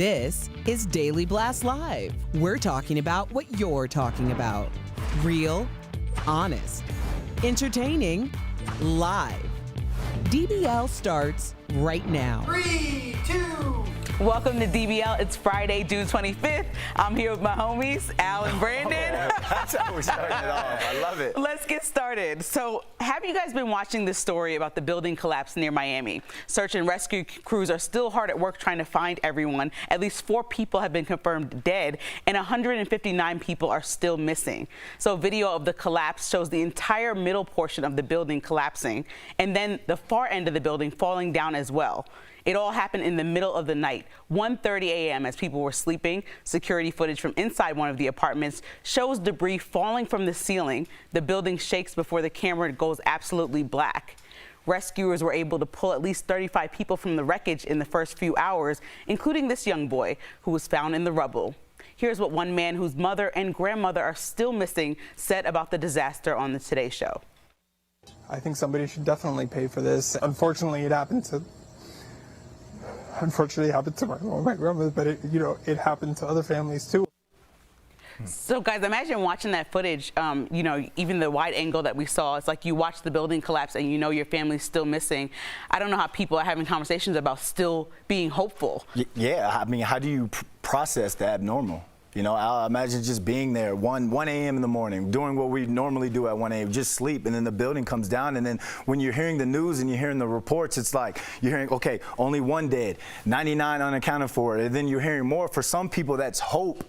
This is Daily Blast Live. We're talking about what you're talking about. Real, honest, entertaining, live. DBL starts right now. 3, 2, Welcome to DBL. It's Friday, June 25th. I'm here with my homies, Al and Brandon. That's how we're starting it off. I love it. Let's get started. So, have you guys been watching this story about the building collapse near Miami? Search and rescue crews are still hard at work trying to find everyone. At least 4 people have been confirmed dead, and 159 people are still missing. So, video of the collapse shows the entire middle portion of the building collapsing, and then the far end of the building falling down as well. It all happened in the middle of the night, 1:30 a.m. as people were sleeping. Security footage from inside one of the apartments shows debris falling from the ceiling. The building shakes before the camera goes absolutely black. Rescuers were able to pull at least 35 people from the wreckage in the first few hours, including this young boy who was found in the rubble. Here's what one man whose mother and grandmother are still missing said about the disaster on the Today Show. I think somebody should definitely pay for this. Unfortunately, it happened to my grandmother, but it happened to other families too. So guys, imagine watching that footage, even the wide angle that we saw. It's like you watch the building collapse and you know your family's still missing. I don't know how people are having conversations about still being hopeful. Yeah, I mean, how do you process the abnormal? You know, I imagine just being there 1 a.m. in the morning, doing what we normally do at 1 a.m., just sleep, and then the building comes down, and then when you're hearing the news and you're hearing the reports, it's like you're hearing, okay, only 1 dead, 99 unaccounted for, and then you're hearing more. For some people, that's hope,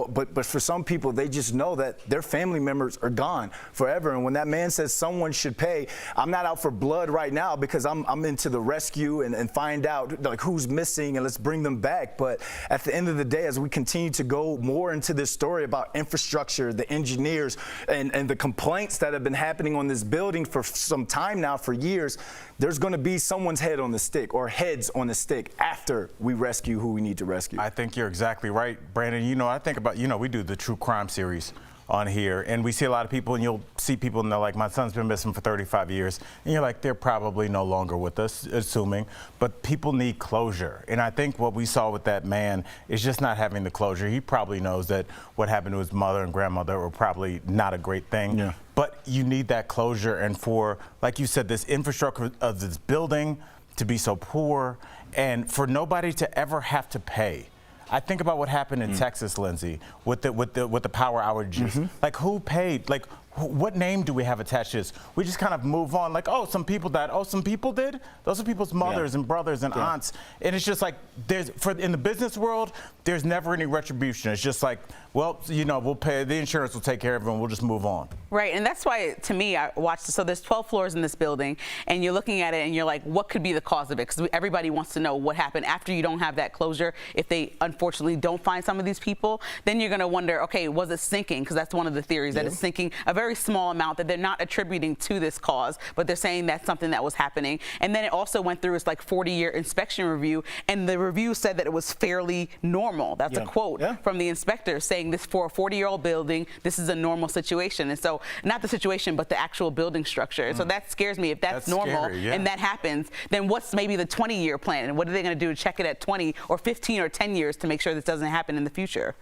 but for some people, they just know that their family members are gone forever, and when that man says someone should pay, I'm not out for blood right now because I'm into the rescue and find out, like, who's missing, and let's bring them back. But at the end of the day, as we continue to go more into this story about infrastructure, the engineers, and the complaints that have been happening on this building for some time now, for years, there's going to be someone's head on the stick or heads on the stick after we rescue who we need to rescue. I think you're exactly right, Brandon. I think about, we do the true crime series on here, and we see a lot of people, and you'll see people, and they're like, my son's been missing for 35 years, and you're like, they're probably no longer with us, assuming, but people need closure. And I think what we saw with that man is just not having the closure. He probably knows that what happened to his mother and grandmother were probably not a great thing. Yeah. But you need that closure, and for, like you said, this infrastructure of this building to be so poor, and for nobody to ever have to pay. I think about what happened in Texas, Lindsay, with the power outages. Like, who paid? Like, what name do we have attached to this? We just kind of move on, like, oh, some people died. Oh, some people did? Those are people's mothers and brothers and aunts. And it's just like, in the business world, there's never any retribution. It's just like, well, we'll pay, the insurance will take care of it, and we'll just move on. Right, and that's why, to me, I watched this. So there's 12 floors in this building, and you're looking at it, and you're like, what could be the cause of it? Because everybody wants to know what happened after you don't have that closure. If they, unfortunately, don't find some of these people, then you're going to wonder, okay, was it sinking? Because that's one of the theories, that it's sinking a very small amount that they're not attributing to this cause, but they're saying that's something that was happening. And then it also went through its like 40-year inspection review, and the review said that it was fairly normal. That's a quote from the inspector saying this, for a 40-year-old building, this is a normal situation. And so, not the situation, but the actual building structure. And so that scares me. If that's normal scary, and that happens, then what's maybe the 20-year plan? And what are they going to do to check it at 20 or 15 or 10 years to make sure this doesn't happen in the future?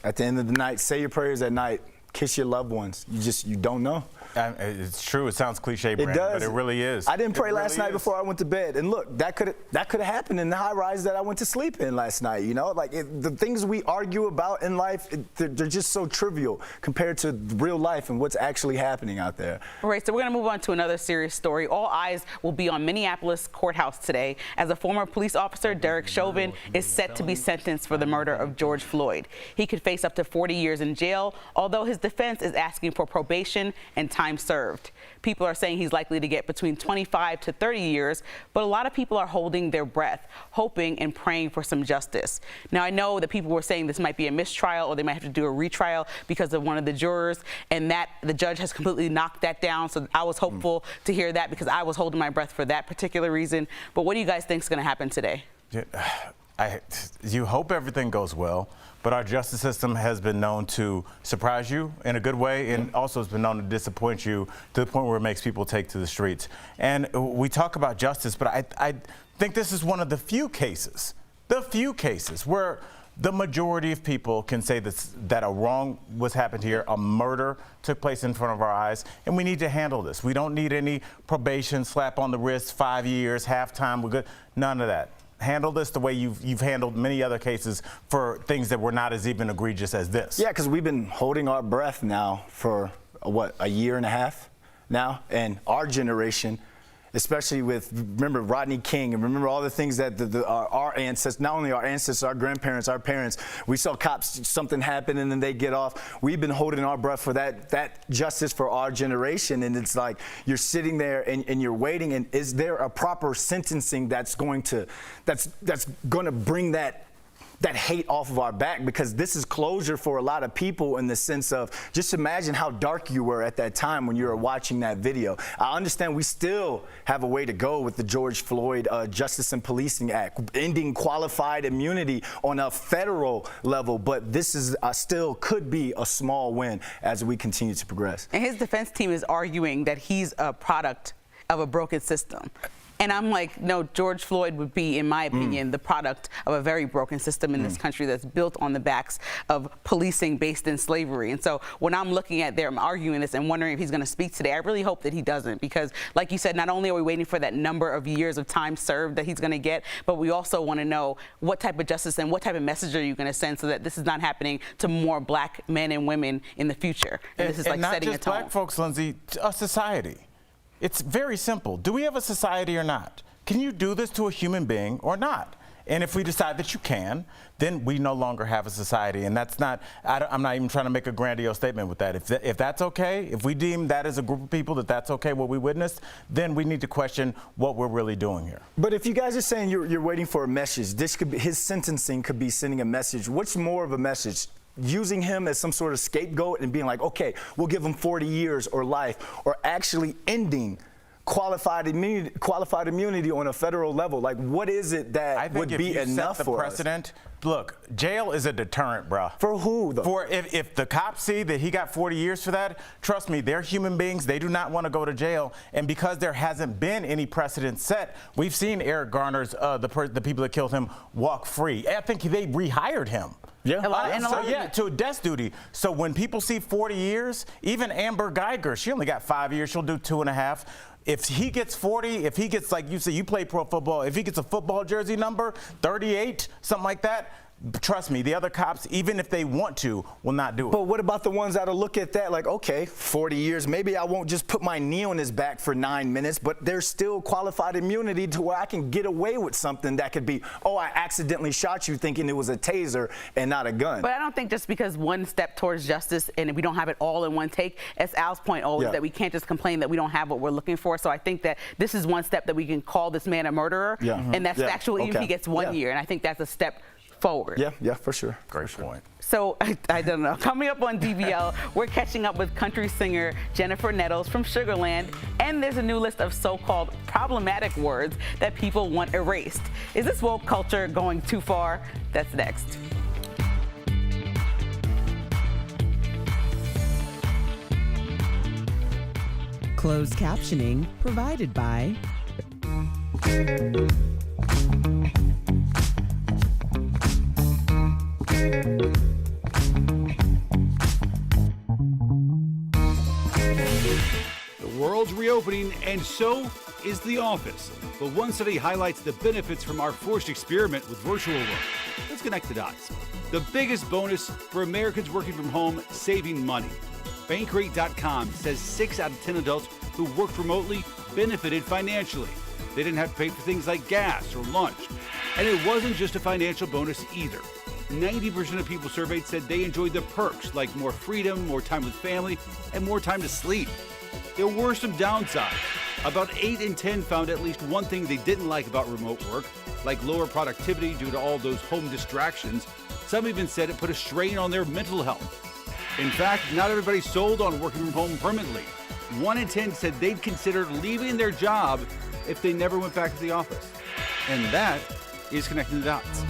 At the end of the night, say your prayers at night. Kiss your loved ones. You don't know. It's true. It sounds cliche, Brandon, but it really is. I didn't pray last night before I went to bed, and look, that could have happened in the high rise that I went to sleep in last night. The things we argue about in life, they're just so trivial compared to real life and what's actually happening out there. All right, so we're going to move on to another serious story. All eyes will be on Minneapolis courthouse today as a former police officer, Derek Chauvin, is set to be sentenced for the murder of George Floyd. He could face up to 40 years in jail, although his defense is asking for probation and time served. People are saying he's likely to get between 25 to 30 years, but a lot of people are holding their breath, hoping and praying for some justice. Now, I know that people were saying this might be a mistrial, or they might have to do a retrial because of one of the jurors, and that the judge has completely knocked that down. So I was hopeful to hear that, because I was holding my breath for that particular reason. But what do you guys think is going to happen today? You hope everything goes well, but our justice system has been known to surprise you in a good way, and also has been known to disappoint you to the point where it makes people take to the streets. And we talk about justice, but I think this is one of the few cases where the majority of people can say that a wrong was happened here, a murder took place in front of our eyes, and we need to handle this. We don't need any probation, slap on the wrist, 5 years, halftime, we're good. None of that. handle this the way you've handled many other cases for things that were not as even egregious as this? Yeah, because we've been holding our breath now for, a year and a half now, and our generation, especially with, remember Rodney King, and remember all the things that our ancestors, not only our ancestors, our grandparents, our parents, we saw cops, something happen and then they get off. We've been holding our breath for that justice for our generation, and it's like you're sitting there and you're waiting, and is there a proper sentencing that's going to bring that hate off of our back? Because this is closure for a lot of people, in the sense of, just imagine how dark you were at that time when you were watching that video. I understand we still have a way to go with the George Floyd Justice and Policing Act, ending qualified immunity on a federal level, but this is still could be a small win as we continue to progress. And his defense team is arguing that he's a product of a broken system. And I'm like, no, George Floyd would be, in my opinion, the product of a very broken system in this country that's built on the backs of policing based in slavery. And so when I'm looking at them arguing this and wondering if he's going to speak today, I really hope that he doesn't, because like you said, not only are we waiting for that number of years of time served that he's going to get, but we also want to know what type of justice and what type of message are you going to send so that this is not happening to more black men and women in the future. And this is like setting a tone. Not just black folks, Lindsay, a society. It's very simple. Do we have a society or not? Can you do this to a human being or not? And if we decide that you can, then we no longer have a society. And that's not, I'm not even trying to make a grandiose statement with that. If that's okay, if we deem that as a group of people that that's okay what we witnessed, then we need to question what we're really doing here. But if you guys are saying you're waiting for a message, this could be, his sentencing could be sending a message. What's more of a message? Using him as some sort of scapegoat and being like, okay, we'll give him 40 years or life, or actually ending qualified immunity on a federal level? Like, what is it that would be enough for precedent? Look, jail is a deterrent, bruh. For who, though? For if the cops see that he got 40 years for that, trust me, they're human beings. They do not want to go to jail. And because there hasn't been any precedent set, we've seen Eric Garner's, the people that killed him, walk free. I think they rehired him. Yeah. To death duty. So when people see 40 years, even Amber Geiger, she only got 5 years. She'll do 2.5. If he gets 40, if he gets, like you say, you play pro football, if he gets a football jersey number, 38, something like that, trust me, the other cops, even if they want to, will not do it. But what about the ones that'll look at that like, okay, 40 years, maybe I won't just put my knee on his back for 9 minutes, but there's still qualified immunity to where I can get away with something that could be, oh, I accidentally shot you thinking it was a taser and not a gun. But I don't think just because one step towards justice and we don't have it all in one take, as Al's point always, that we can't just complain that we don't have what we're looking for. So I think that this is one step that we can call this man a murderer, and that's factual, even if he gets 1 year. And I think that's a step forward. Yeah, for sure. Great point. So, I don't know. Coming up on DBL, we're catching up with country singer Jennifer Nettles from Sugarland, and there's a new list of so-called problematic words that people want erased. Is this woke culture going too far? That's next. Closed captioning provided by The world's reopening, and so is the office. But one study highlights the benefits from our forced experiment with virtual work. Let's connect the dots. The biggest bonus for Americans working from home: saving money. Bankrate.com says 6 out of 10 adults who worked remotely benefited financially. They didn't have to pay for things like gas or lunch. And it wasn't just a financial bonus either. 90% of people surveyed said they enjoyed the perks, like more freedom, more time with family, and more time to sleep. There were some downsides. About 8 in 10 found at least one thing they didn't like about remote work, like lower productivity due to all those home distractions. Some even said it put a strain on their mental health. In fact, not everybody sold on working from home permanently. 1 in 10 said they'd consider leaving their job if they never went back to the office. And that is Connecting the Dots.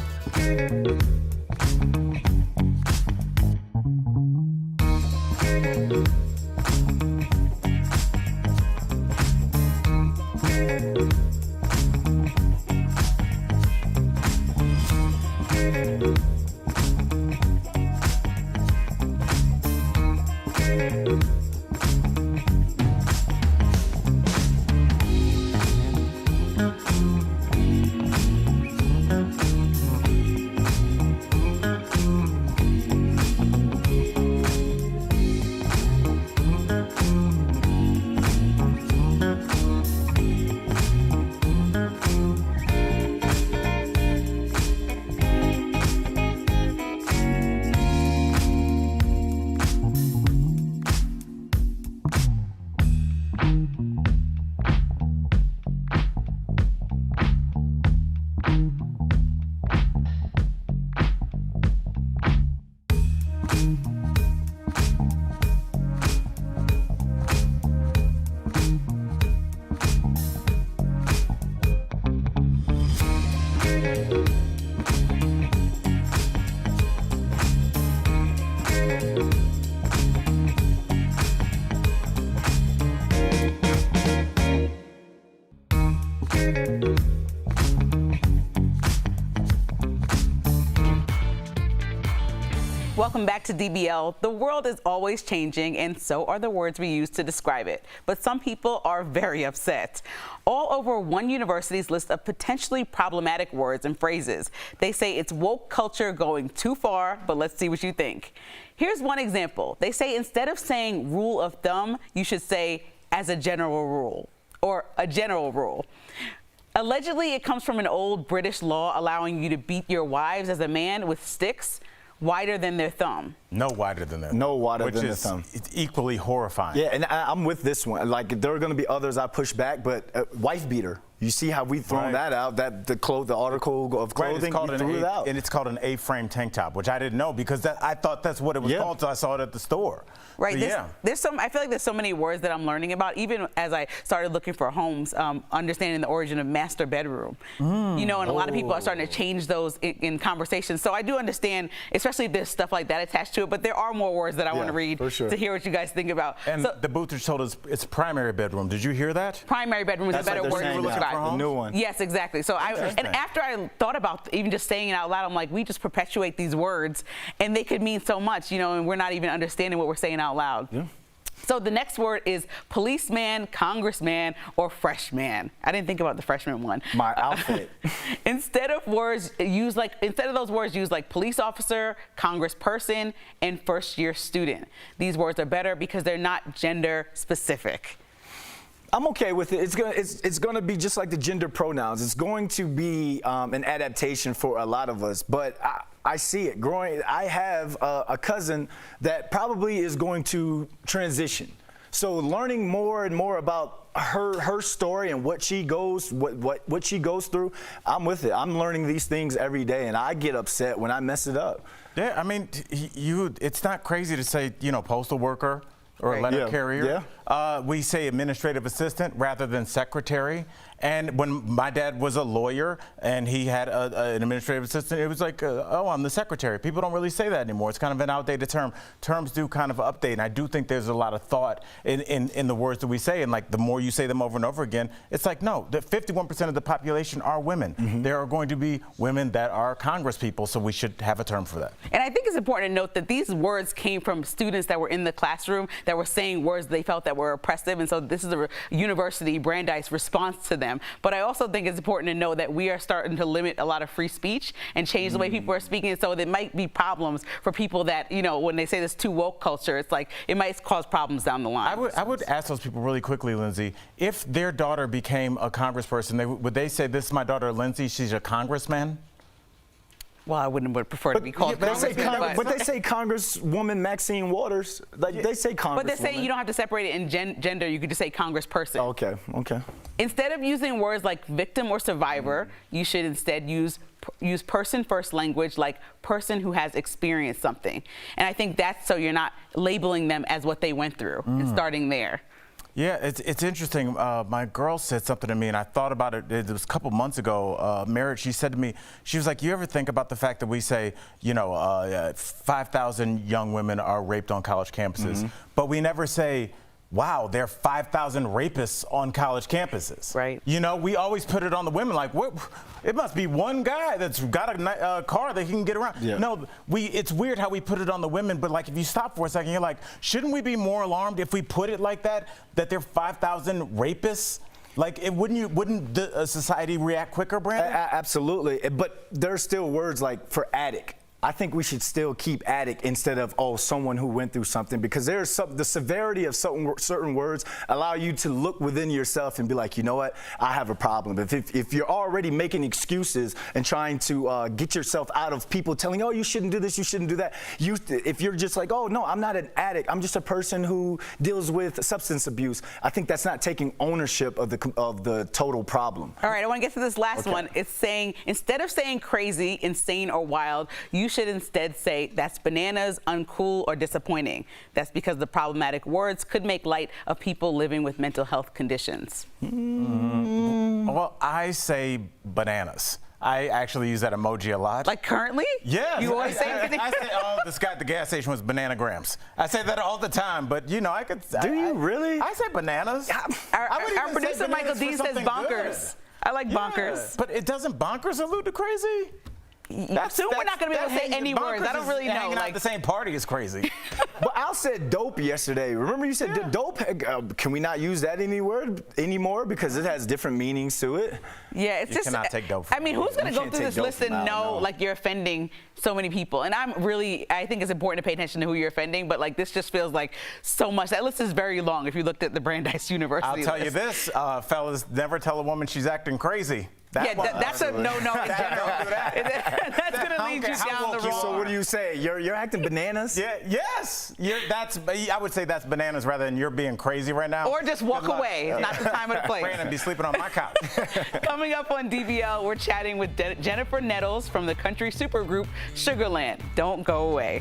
Welcome back to DBL. The world is always changing, and so are the words we use to describe it. But some people are very upset. All over one university's list of potentially problematic words and phrases. They say it's woke culture going too far, but let's see what you think. Here's one example. They say instead of saying rule of thumb, you should say as a general rule, or a general rule. Allegedly, it comes from an old British law allowing you to beat your wives as a man with sticks wider than their thumb. No wider than that. No wider than the thumb. It's equally horrifying. Yeah, and I'm with this one. Like, there are going to be others I push back, but wife beater. You see how we've thrown that out, that the article of clothing, we threw it out. And it's called an A-frame tank top, which I didn't know because I thought that's what it was called until I saw it at the store. Right. So, I feel like there's so many words that I'm learning about, even as I started looking for homes, understanding the origin of master bedroom. You know, and a lot of people are starting to change those in conversations. So I do understand, especially if there's stuff like that attached to it, but there are more words that I want to read to hear what you guys think about. And the boothers told us it's primary bedroom. Did you hear that? Primary bedroom is a better word to describe. The new one. Yes, exactly. So and after I thought about even just saying it out loud, I'm like, we just perpetuate these words, and they could mean so much, you know, and we're not even understanding what we're saying out loud. Yeah. So the next word is policeman, congressman, or freshman. I didn't think about the freshman one. My outfit. Instead of those words, use like police officer, congressperson, and first-year student. These words are better because they're not gender specific. I'm okay with it. It's gonna be just like the gender pronouns. It's going to be an adaptation for a lot of us, but I see it growing. I have a cousin that probably is going to transition. So learning more and more about her story and what she goes through, I'm with it. I'm learning these things every day, and I get upset when I mess it up. Yeah, I mean, it's not crazy to say, you know, postal worker or a letter carrier. We say administrative assistant rather than secretary. And when my dad was a lawyer and he had an administrative assistant, it was like, oh, I'm the secretary. People don't really say that anymore. It's kind of an outdated term. Terms do kind of update, and I do think there's a lot of thought in the words that we say. And like the more you say them over and over again, it's like, no, 51% of the population are women. There are going to be women that are Congress people, so we should have a term for that. And I think it's important to note that these words came from students that were in the classroom that were saying words they felt that were oppressive, and so this is a University Brandeis response to them. But I also think it's important to know that we are starting to limit a lot of free speech and change the way people are speaking, so there might be problems for people that, you know, when they say this too woke culture, it's like it might cause problems down the line. I would ask those people really quickly, Lindsay, if their daughter became a congressperson, would they say, this is my daughter Lindsay, she's a congressman? Well, I would prefer to be called Congressman. But they say Congresswoman Maxine Waters. Like they say Congresswoman. But they're saying you don't have to separate it in gender. You could just say Congressperson. Okay. Instead of using words like victim or survivor, you should instead use person first language, like person who has experienced something. And I think that's so you're not labeling them as what they went through and starting there. Yeah, it's interesting. My girl said something to me, and I thought about it. It was a couple months ago. Merritt, she said to me, she was like, you ever think about the fact that we say, you know, 5,000 young women are raped on college campuses, but we never say, wow, there are 5,000 rapists on college campuses. Right. You know, we always put it on the women, like, what? It must be one guy that's got a car that he can get around. Yeah. No, it's weird how we put it on the women, but like if you stop for a second, you're like, shouldn't we be more alarmed if we put it like that there are 5,000 rapists? Like, wouldn't the society react quicker, Brandon? Absolutely, but there's still words like for addict. I think we should still keep addict instead of, oh, someone who went through something, because there's the severity of certain words allow you to look within yourself and be like, you know what, I have a problem. If you're already making excuses and trying to get yourself out of people telling, oh, you shouldn't do this, you shouldn't do that. If you're just like, oh, no, I'm not an addict, I'm just a person who deals with substance abuse, I think that's not taking ownership of the total problem. All right, I want to get to this last one. It's saying, instead of saying crazy, insane, or wild, you should instead say that's bananas, uncool, or disappointing. That's because the problematic words could make light of people living with mental health conditions. Well, I say bananas. I actually use that emoji a lot. Like currently? Yes. You always say I say, oh, this guy at the gas station was bananagrams. I say that all the time, but you know, I could. Do you really? I say bananas. Our even producer say Michael bananas D for says something bonkers. I like good. bonkers. Yeah, but it doesn't bonkers allude to crazy? Soon we're not going to be able to say any words. I don't really know. Hanging out at the same party is crazy. But Al said dope yesterday. Remember you said dope? Can we not use that anymore because it has different meanings to it? Yeah, it's You just. cannot take dope from I mean, me. who's going to You go can't through take this dope list from and Al, know no. like you're offending so many people? And I think it's important to pay attention to who you're offending. But like this just feels like so much. That list is very long. If you looked at the Brandeis University I'll tell list. you this, fellas, never tell a woman she's acting crazy. That's a no-no in general. That's going to lead you down the wrong. So what do you say? You're acting bananas? Yeah, yes. I would say that's bananas rather than you're being crazy right now. Or just walk away. It's not the time or the place. Brandon be sleeping on my couch. Coming up on DBL, we're chatting with Jennifer Nettles from the country supergroup Sugarland. Don't go away.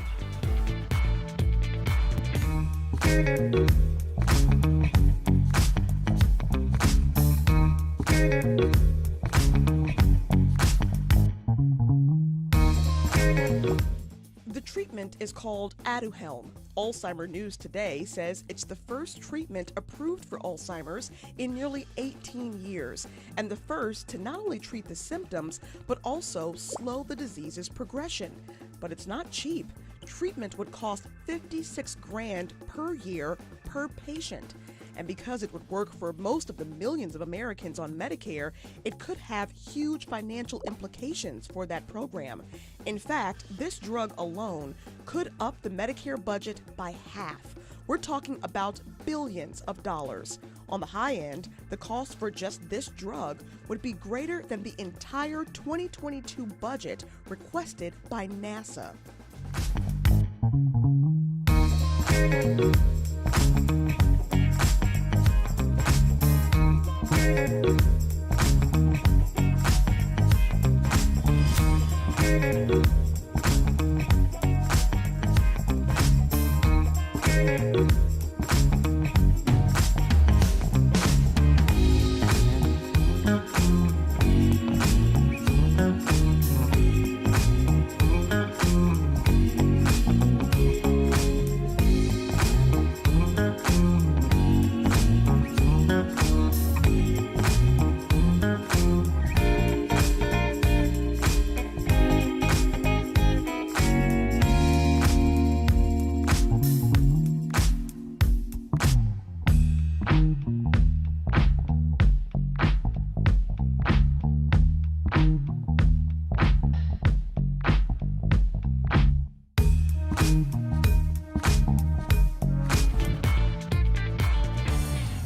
The treatment is called Aduhelm. Alzheimer News Today says it's the first treatment approved for Alzheimer's in nearly 18 years, and the first to not only treat the symptoms, but also slow the disease's progression. But it's not cheap. Treatment would cost $56 grand per year per patient. And because it would work for most of the millions of Americans on Medicare, it could have huge financial implications for that program. In fact, this drug alone could up the Medicare budget by half. We're talking about billions of dollars. On the high end, the cost for just this drug would be greater than the entire 2022 budget requested by NASA.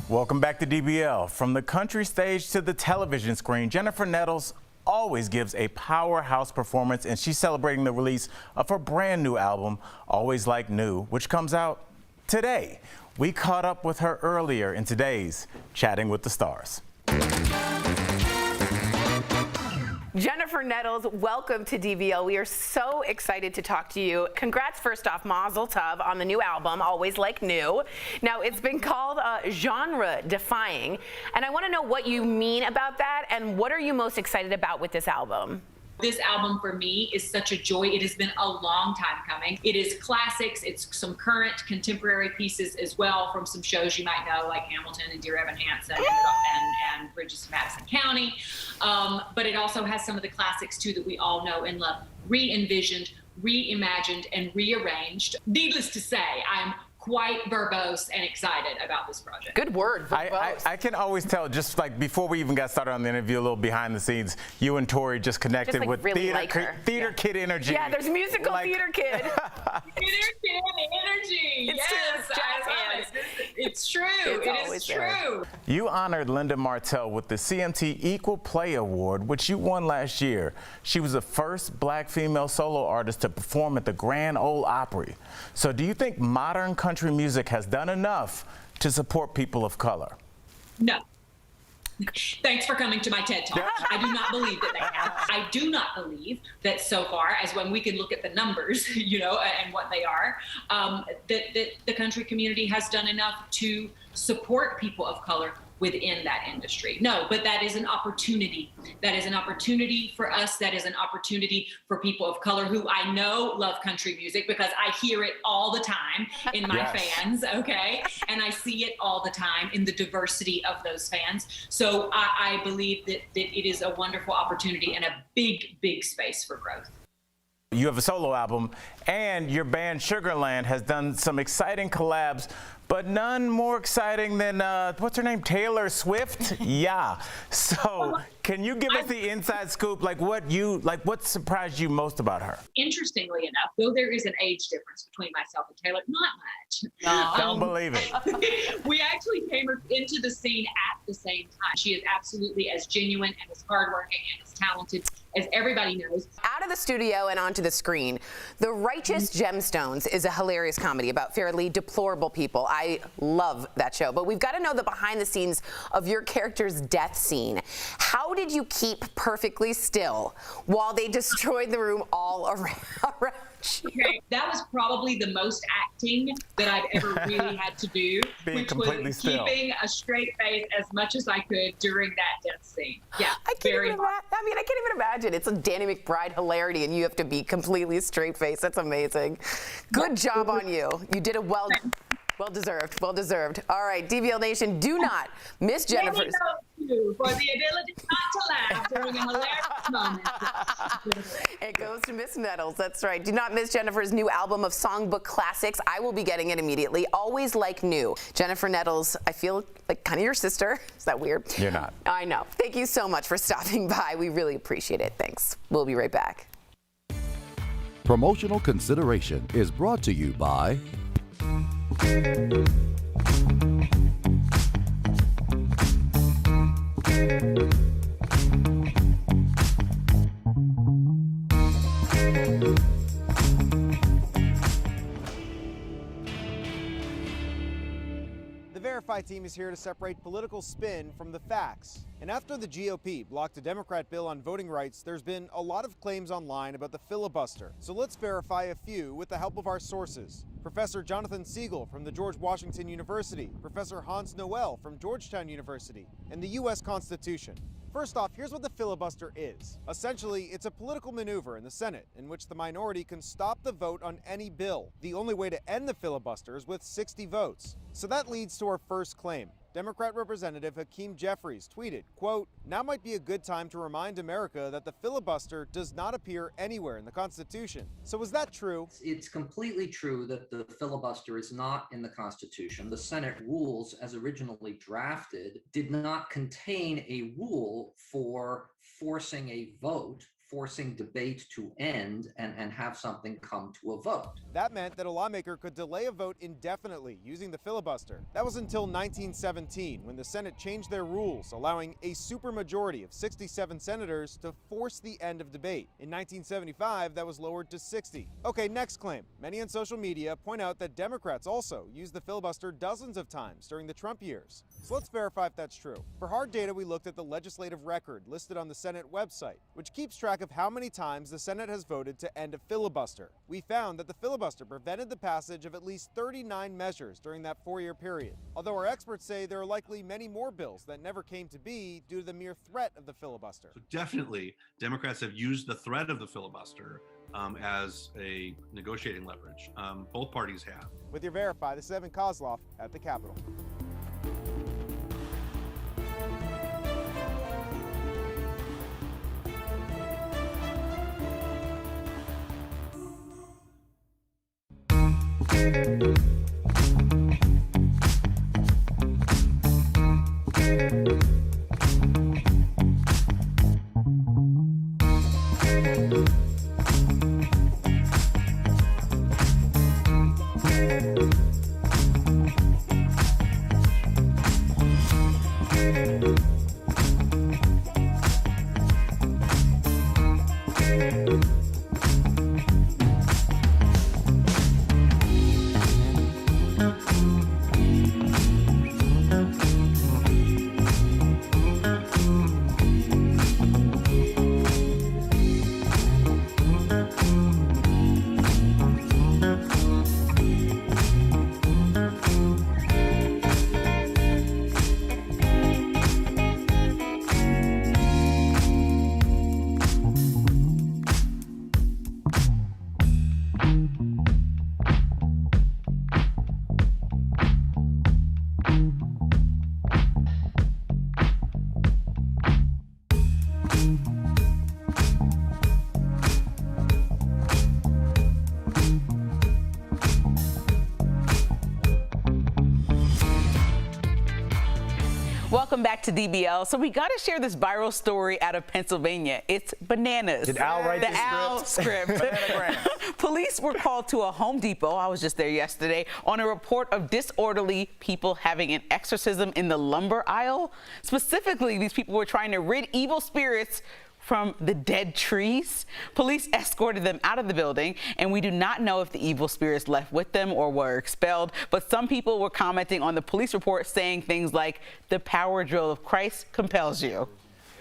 Welcome back to DBL. From the country stage to the television screen, Jennifer Nettles always gives a powerhouse performance, and she's celebrating the release of her brand new album, Always Like New, which comes out today. We caught up with her earlier in today's Chatting with the Stars. Jennifer Nettles, welcome to DBL. We are so excited to talk to you. Congrats, first off, Mazel Tov on the new album, Always Like New. Now, it's been called genre-defying, and I want to know what you mean about that, and what are you most excited about with this album? This album for me is such a joy. It has been a long time coming. It is classics. It's some current contemporary pieces as well from some shows you might know, like Hamilton and Dear Evan Hansen and Bridges to Madison County. But it also has some of the classics too that we all know and love, re-envisioned, reimagined, and rearranged. Needless to say, I'm quite verbose and excited about this project. Good word, verbose. I can always tell, just like before we even got started on the interview, a little behind the scenes, you and Tori just connected like with really theater kid energy. Yeah, there's musical theater kid. Theater kid energy. It's yes, true. Jazz I love it. It's true. It is true. You honored Linda Martell with the CMT Equal Play Award, which you won last year. She was the first black female solo artist to perform at the Grand Ole Opry. So do you think modern country music has done enough to support people of color? No. Thanks for coming to my TED Talk. I do not believe that they have. I do not believe that so far, as when we can look at the numbers, and what they are, that the country community has done enough to support people of color within that industry. No, but that is an opportunity. That is an opportunity for us. That is an opportunity for people of color who I know love country music because I hear it all the time in my fans, okay? And I see it all the time in the diversity of those fans. So I believe that it is a wonderful opportunity and a big, big space for growth. You have a solo album, and your band Sugarland has done some exciting collabs, but none more exciting than, what's her name, Taylor Swift? Yeah. So can you give us the inside scoop, like what surprised you most about her? Interestingly enough, though there is an age difference between myself and Taylor, not much. Don't believe it. We actually came into the scene at the same time. She is absolutely as genuine and as hardworking and as talented as everybody knows. Out of the studio and onto the screen, The Righteous Gemstones is a hilarious comedy about fairly deplorable people. I love that show, but we've got to know the behind the scenes of your character's death scene. How did you keep perfectly still while they destroyed the room all around you? Okay, that was probably the most acting that I've ever really had to do, which was keeping a straight face as much as I could during that death scene. Yeah, I can't even imagine. It's a Danny McBride hilarity, and you have to be completely straight face. That's amazing. Good job on you. You did it well. Well deserved. Well deserved. All right, DBL Nation, do not miss Jennifer's. For the ability not to laugh during a hilarious moment. It goes to Miss Nettles. That's right. Do not miss Jennifer's new album of songbook classics. I will be getting it immediately. Always Like New. Jennifer Nettles, I feel like kind of your sister. Is that weird? You're not. I know. Thank you so much for stopping by. We really appreciate it. Thanks. We'll be right back. Promotional consideration is brought to you by The Verify team is here to separate political spin from the facts. And after the GOP blocked a Democrat bill on voting rights, there's been a lot of claims online about the filibuster. So let's verify a few with the help of our sources. Professor Jonathan Siegel from the George Washington University, Professor Hans Noel from Georgetown University, and the U.S. Constitution. First off, here's what the filibuster is. Essentially, it's a political maneuver in the Senate in which the minority can stop the vote on any bill. The only way to end the filibuster is with 60 votes. So that leads to our first claim. Democrat Representative Hakeem Jeffries tweeted, quote, "Now might be a good time to remind America that the filibuster does not appear anywhere in the Constitution." So is that true? It's completely true that the filibuster is not in the Constitution. The Senate rules, as originally drafted, did not contain a rule for forcing a vote, forcing debate to end and have something come to a vote. That meant that a lawmaker could delay a vote indefinitely using the filibuster. That was until 1917, when the Senate changed their rules, allowing a supermajority of 67 senators to force the end of debate. In 1975, that was lowered to 60. Okay, next claim. Many on social media point out that Democrats also used the filibuster dozens of times during the Trump years. So let's verify if that's true. For hard data, we looked at the legislative record listed on the Senate website, which keeps track of how many times the Senate has voted to end a filibuster. We found that the filibuster prevented the passage of at least 39 measures during that 4-year period. Although our experts say there are likely many more bills that never came to be due to the mere threat of the filibuster. So definitely, Democrats have used the threat of the filibuster as a negotiating leverage. Both parties have. With your Verify, this is Evan Kozloff at the Capitol. welcome back to DBL. So we got to share this viral story out of Pennsylvania. It's bananas. Did Al write the this Al script? Police were called to a Home Depot, I was just there yesterday, on a report of disorderly people having an exorcism in the lumber aisle. Specifically, these people were trying to rid evil spirits from the dead trees. Police escorted them out of the building, and we do not know if the evil spirits left with them or were expelled, but some people were commenting on the police report saying things like, the power drill of Christ compels you.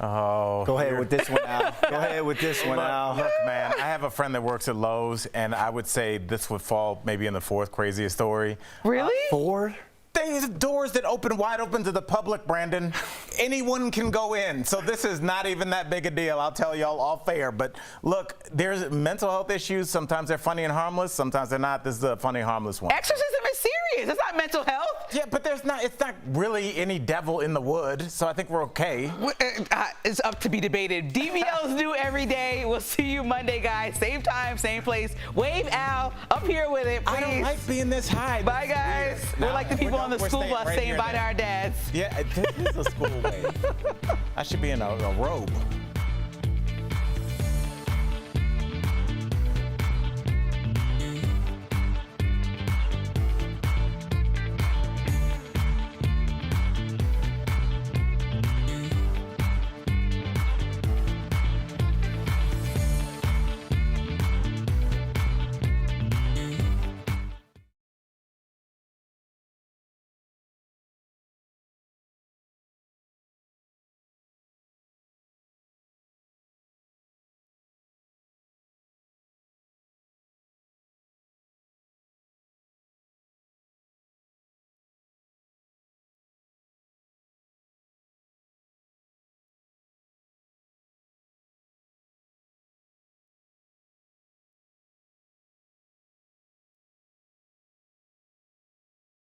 Oh, go ahead with this one, Al. Go ahead with this one, Al. Look, man, I have a friend that works at Lowe's, and I would say this would fall maybe in the fourth craziest story. Really? Fourth? There's doors that open wide open to the public, Brandon. Anyone can go in. So this is not even that big a deal. I'll tell y'all off air. But look, there's mental health issues. Sometimes they're funny and harmless. Sometimes they're not. This is a funny, harmless one. Exorcism is serious. It's not mental health. Yeah, but it's not really any devil in the wood. So I think we're okay. It's up to be debated. DBL is new every day. We'll see you Monday, guys. Same time, same place. Wave Al up here with it, please. I don't like being this high. Bye, guys. We're like the people on the school bus saying bye to our dads. Yeah, this is a school way. I should be in a robe.